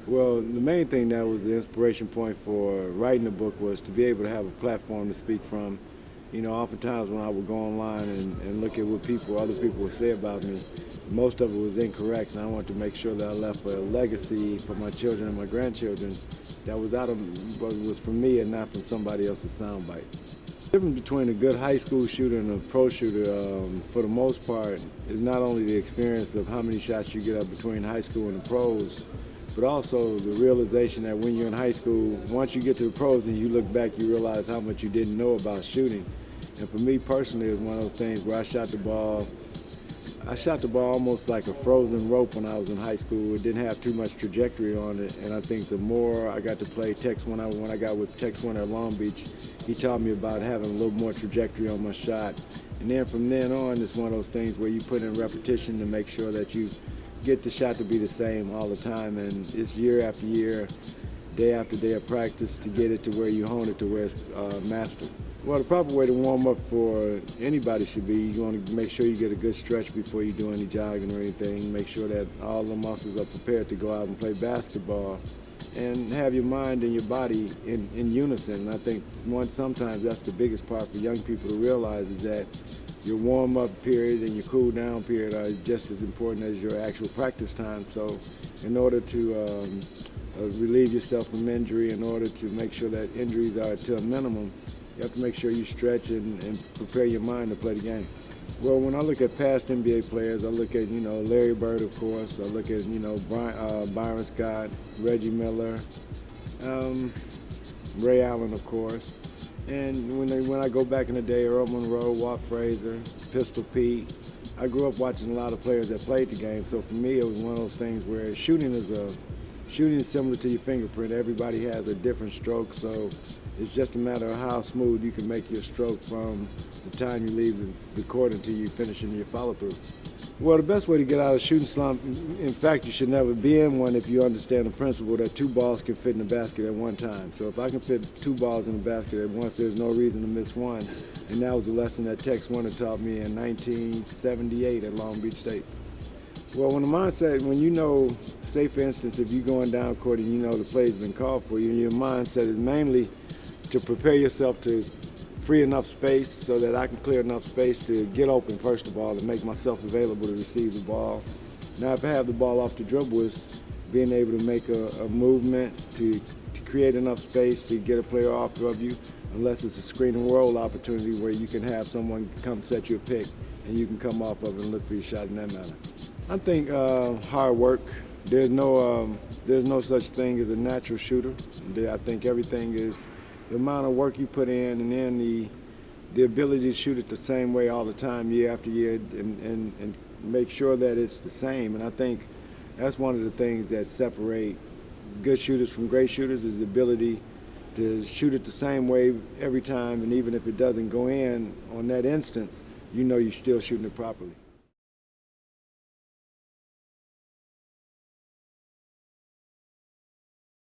Well, the main thing that was the inspiration point for writing the book was to be able to have a platform to speak from. You know, oftentimes when I would go online and look at what other people would say about me, most of it was incorrect, and I wanted to make sure that I left a legacy for my children and my grandchildren that was out of what was from me and not from somebody else's soundbite. The difference between a good high school shooter and a pro shooter, for the most part, is not only the experience of how many shots you get up between high school and the pros, but also the realization that when you're in high school, once you get to the pros and you look back, you realize how much you didn't know about shooting. And for me personally, it was one of those things where I shot the ball almost like a frozen rope when I was in high school. It didn't have too much trajectory on it, and I think the more I got to play Tex when I got with Tex Winter at Long Beach, he taught me about having a little more trajectory on my shot. And then from then on, it's one of those things where you put in repetition to make sure that you get the shot to be the same all the time, and it's year after year, day after day of practice to get it to where you hone it to where it's mastered. Well, the proper way to warm up for anybody should be you want to make sure you get a good stretch before you do any jogging or anything. Make sure that all the muscles are prepared to go out and play basketball, and have your mind and your body in unison. And I think sometimes that's the biggest part for young people to realize is that your warm-up period and your cool-down period are just as important as your actual practice time. So in order to relieve yourself from injury, in order to make sure that injuries are to a minimum, you have to make sure you stretch and prepare your mind to play the game. Well, when I look at past NBA players, I look at, Larry Bird, of course. I look at, Byron Scott, Reggie Miller, Ray Allen, of course. And when I go back in the day, Earl Monroe, Walt Frazier, Pistol Pete, I grew up watching a lot of players that played the game. So for me, it was one of those things where shooting is similar to your fingerprint. Everybody has a different stroke, so it's just a matter of how smooth you can make your stroke from the time you leave the court until you finish in your follow-through. Well, the best way to get out of a shooting slump, in fact, you should never be in one if you understand the principle that two balls can fit in the basket at one time. So if I can fit two balls in the basket at once, there's no reason to miss one. And that was a lesson that Tex Winter taught me in 1978 at Long Beach State. Well, when you know, say for instance, if you're going down court and you know the play's been called for you, your mindset is mainly to prepare yourself to free enough space so that I can clear enough space to get open, first of all, and make myself available to receive the ball. Now, if I have the ball off the dribble, it's being able to make a movement to create enough space to get a player off of you, unless it's a screen and roll opportunity where you can have someone come set you a pick and you can come off of it and look for your shot in that manner. I think hard work. There's no such thing as a natural shooter. I think everything is the amount of work you put in, and then the ability to shoot it the same way all the time, year after year, and make sure that it's the same. And I think that's one of the things that separate good shooters from great shooters is the ability to shoot it the same way every time, and even if it doesn't go in on that instance, you know you're still shooting it properly.